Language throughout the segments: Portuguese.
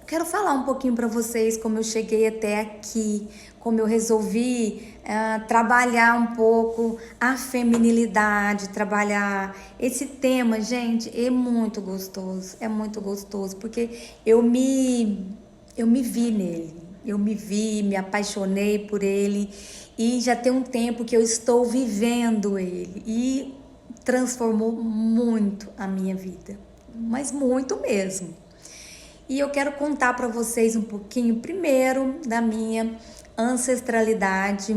Quero falar um pouquinho para vocês como eu cheguei até aqui, como eu resolvi trabalhar um pouco a feminilidade, trabalhar esse tema, gente, é muito gostoso, porque eu me vi nele, eu me vi, me apaixonei por ele e já tem um tempo que eu estou vivendo ele e transformou muito a minha vida, mas muito mesmo. E eu quero contar para vocês um pouquinho primeiro da minha ancestralidade,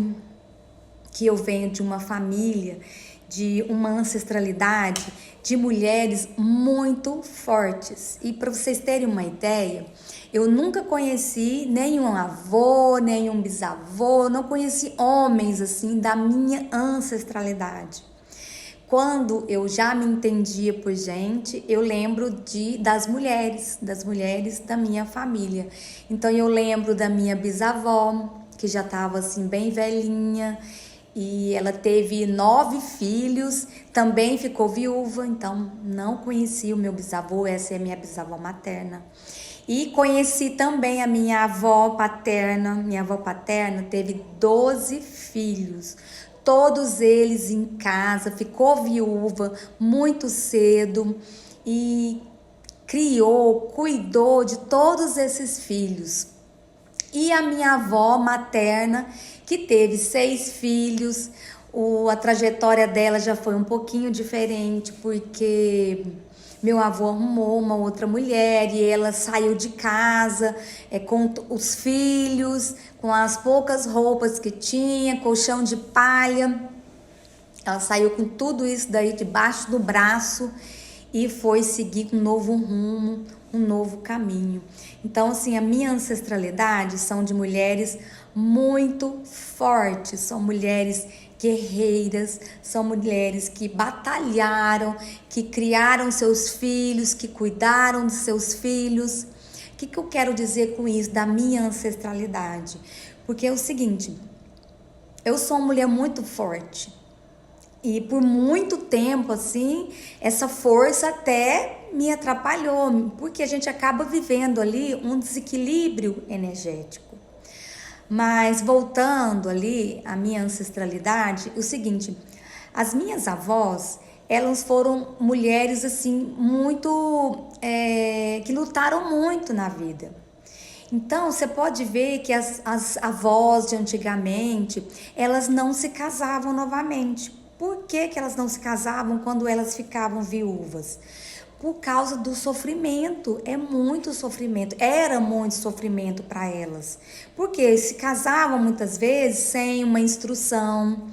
que eu venho de uma família, de uma ancestralidade de mulheres muito fortes. E para vocês terem uma ideia, eu nunca conheci nenhum avô, nenhum bisavô, não conheci homens assim da minha ancestralidade. Quando eu já me entendia por gente, eu lembro das mulheres da minha família. Então eu lembro da minha bisavó, que já estava assim bem velhinha, e ela teve 9 filhos, também ficou viúva, então não conheci o meu bisavô, essa é a minha bisavó materna. E conheci também a minha avó paterna teve 12 filhos, todos eles em casa, ficou viúva muito cedo e criou, cuidou de todos esses filhos. E a minha avó materna, que teve 6 filhos, a trajetória dela já foi um pouquinho diferente, porque meu avô arrumou uma outra mulher e ela saiu de casa com os filhos, com as poucas roupas que tinha, colchão de palha. Ela saiu com tudo isso daí debaixo do braço e foi seguir um novo rumo, um novo caminho. Então, assim, a minha ancestralidade são de mulheres muito fortes, são mulheres guerreiras, são mulheres que batalharam, que criaram seus filhos, que cuidaram de seus filhos. O que eu quero dizer com isso, da minha ancestralidade? Porque é o seguinte, eu sou uma mulher muito forte. E por muito tempo, assim, essa força até me atrapalhou, porque a gente acaba vivendo ali um desequilíbrio energético. Mas voltando ali à minha ancestralidade, o seguinte, as minhas avós, elas foram mulheres assim, muito, que lutaram muito na vida. Então, você pode ver que as avós de antigamente, elas não se casavam novamente. Por que elas não se casavam quando elas ficavam viúvas? Por causa do sofrimento, é muito sofrimento, era muito sofrimento para elas. Porque se casavam muitas vezes sem uma instrução,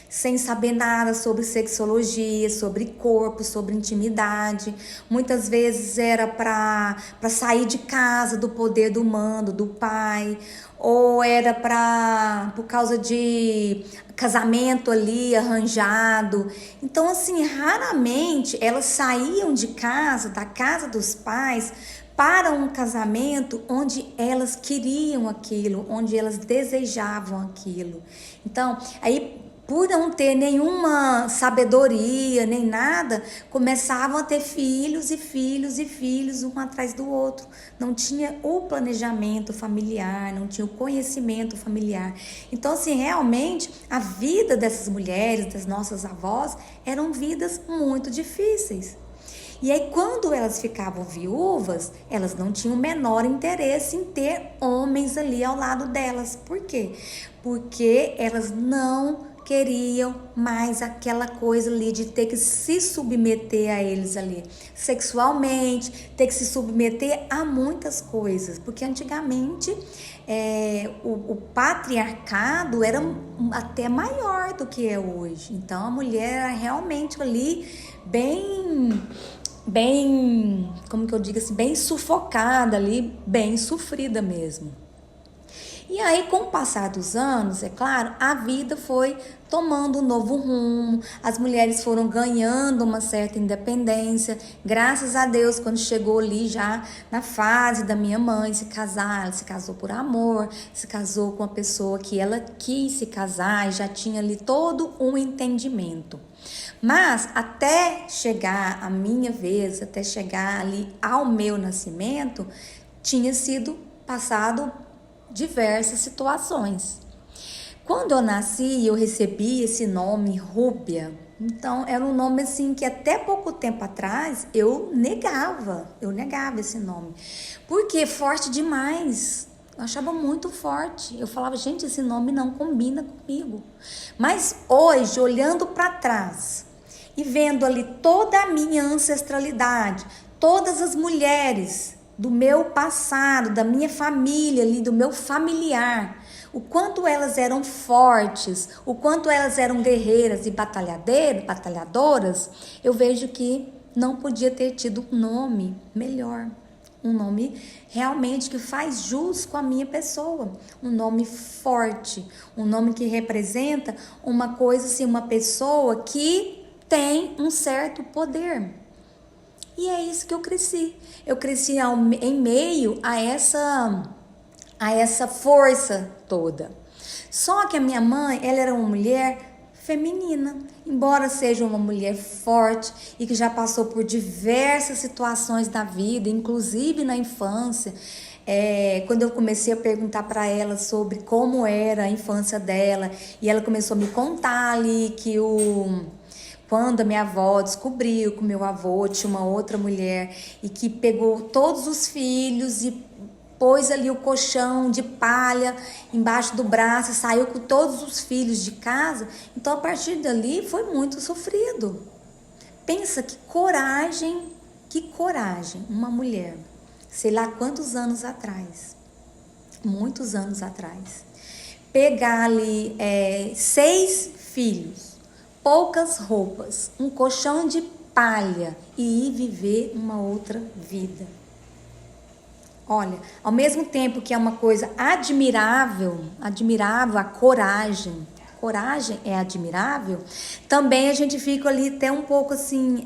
sem saber nada sobre sexologia, sobre corpo, sobre intimidade. Muitas vezes era para sair de casa do poder do mando do pai, ou era por causa de casamento ali arranjado. Então, assim, raramente elas saíam de casa, da casa dos pais, para um casamento onde elas queriam aquilo, onde elas desejavam aquilo. Então, aí por não ter nenhuma sabedoria, nem nada, começavam a ter filhos e filhos e filhos, um atrás do outro. Não tinha o planejamento familiar, não tinha o conhecimento familiar. Então, assim, realmente, a vida dessas mulheres, das nossas avós, eram vidas muito difíceis. E aí, quando elas ficavam viúvas, elas não tinham o menor interesse em ter homens ali ao lado delas. Por quê? Porque elas não queriam mais aquela coisa ali de ter que se submeter a eles ali, sexualmente, ter que se submeter a muitas coisas, porque antigamente o patriarcado era até maior do que é hoje. Então a mulher era realmente ali como que eu digo assim, bem sufocada ali, bem sofrida mesmo. E aí, com o passar dos anos, é claro, a vida foi tomando um novo rumo, as mulheres foram ganhando uma certa independência. Graças a Deus, quando chegou ali já na fase da minha mãe se casar, ela se casou por amor, se casou com a pessoa que ela quis se casar e já tinha ali todo um entendimento. Mas até chegar a minha vez, até chegar ali ao meu nascimento, tinha sido passado diversas situações. Quando eu nasci, eu recebi esse nome Rúbia. Então, era um nome assim que até pouco tempo atrás eu negava esse nome. Porque forte demais. Eu achava muito forte. Eu falava, gente, esse nome não combina comigo. Mas hoje, olhando para trás e vendo ali toda a minha ancestralidade, todas as mulheres do meu passado, da minha família ali, do meu familiar, o quanto elas eram fortes, o quanto elas eram guerreiras e batalhadoras, eu vejo que não podia ter tido um nome melhor. Um nome realmente que faz jus com a minha pessoa. Um nome forte, um nome que representa uma coisa assim, uma pessoa que tem um certo poder. E é isso que eu cresci. Eu cresci em meio a essa força toda. Só que a minha mãe, ela era uma mulher feminina, embora seja uma mulher forte e que já passou por diversas situações da vida, inclusive na infância. Quando eu comecei a perguntar para ela sobre como era a infância dela, e ela começou a me contar ali que quando a minha avó descobriu que o meu avô tinha uma outra mulher e que pegou todos os filhos e pôs ali o colchão de palha embaixo do braço e saiu com todos os filhos de casa. Então, a partir dali, foi muito sofrido. Pensa que coragem, uma mulher, sei lá quantos anos atrás, muitos anos atrás, pegar ali 6 filhos, poucas roupas, um colchão de palha e ir viver uma outra vida. Olha, ao mesmo tempo que é uma coisa admirável a coragem é admirável, também a gente fica ali até um pouco assim,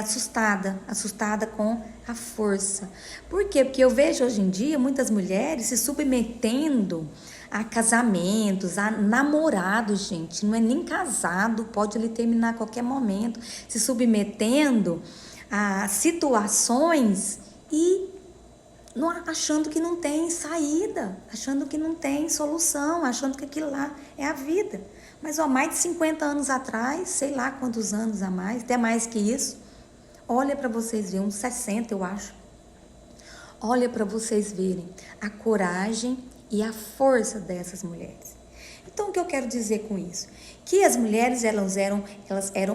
assustada com a força. Por quê? Porque eu vejo hoje em dia muitas mulheres se submetendo a casamentos, a namorados, gente, não é nem casado, pode ele terminar a qualquer momento, se submetendo a situações e achando que não tem saída, achando que não tem solução, achando que aquilo lá é a vida. Mas mais de 50 anos atrás, sei lá quantos anos a mais, até mais que isso, olha para vocês verem, uns 60 eu acho. Olha para vocês verem a coragem e a força dessas mulheres. Então, o que eu quero dizer com isso? Que as mulheres elas eram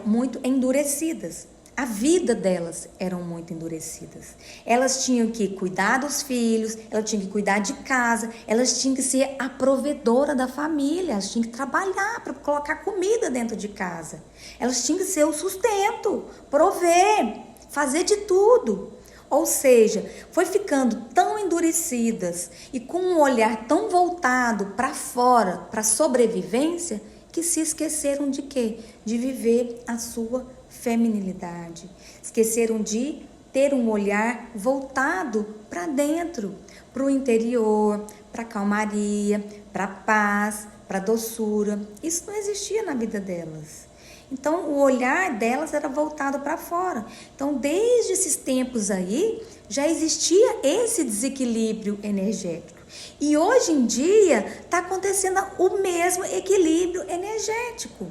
muito endurecidas. A vida delas eram muito endurecidas. Elas tinham que cuidar dos filhos, elas tinham que cuidar de casa, elas tinham que ser a provedora da família, elas tinham que trabalhar para colocar comida dentro de casa. Elas tinham que ser o sustento, prover, fazer de tudo. Ou seja, foi ficando tão endurecidas e com um olhar tão voltado para fora, para a sobrevivência, que se esqueceram de quê? De viver a sua feminilidade. Esqueceram de ter um olhar voltado para dentro, para o interior, para a calmaria, para a paz, para a doçura. Isso não existia na vida delas. Então, o olhar delas era voltado para fora. Então, desde esses tempos aí, já existia esse desequilíbrio energético. E hoje em dia está acontecendo o mesmo equilíbrio energético,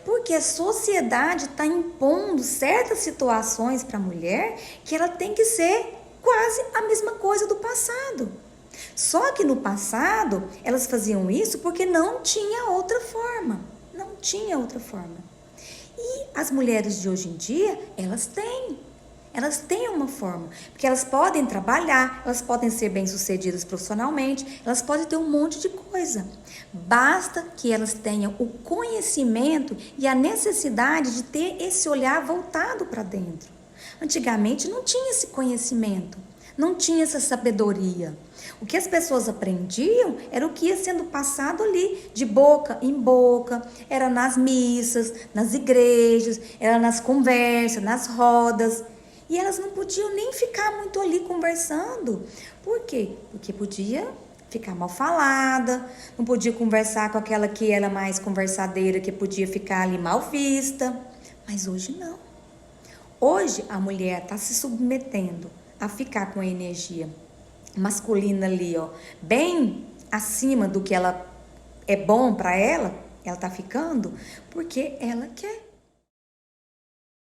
porque a sociedade está impondo certas situações para a mulher que ela tem que ser quase a mesma coisa do passado. Só que no passado elas faziam isso porque não tinha outra forma, não tinha outra forma. E as mulheres de hoje em dia, elas têm uma forma, porque elas podem trabalhar, elas podem ser bem-sucedidas profissionalmente, elas podem ter um monte de coisa. Basta que elas tenham o conhecimento e a necessidade de ter esse olhar voltado para dentro. Antigamente não tinha esse conhecimento, não tinha essa sabedoria. O que as pessoas aprendiam era o que ia sendo passado ali, de boca em boca, era nas missas, nas igrejas, era nas conversas, nas rodas. E elas não podiam nem ficar muito ali conversando. Por quê? Porque podia ficar mal falada, não podia conversar com aquela que era mais conversadeira, que podia ficar ali mal vista. Mas hoje não. Hoje a mulher está se submetendo a ficar com a energia masculina ali, ó, bem acima do que ela é bom pra ela tá ficando porque ela quer.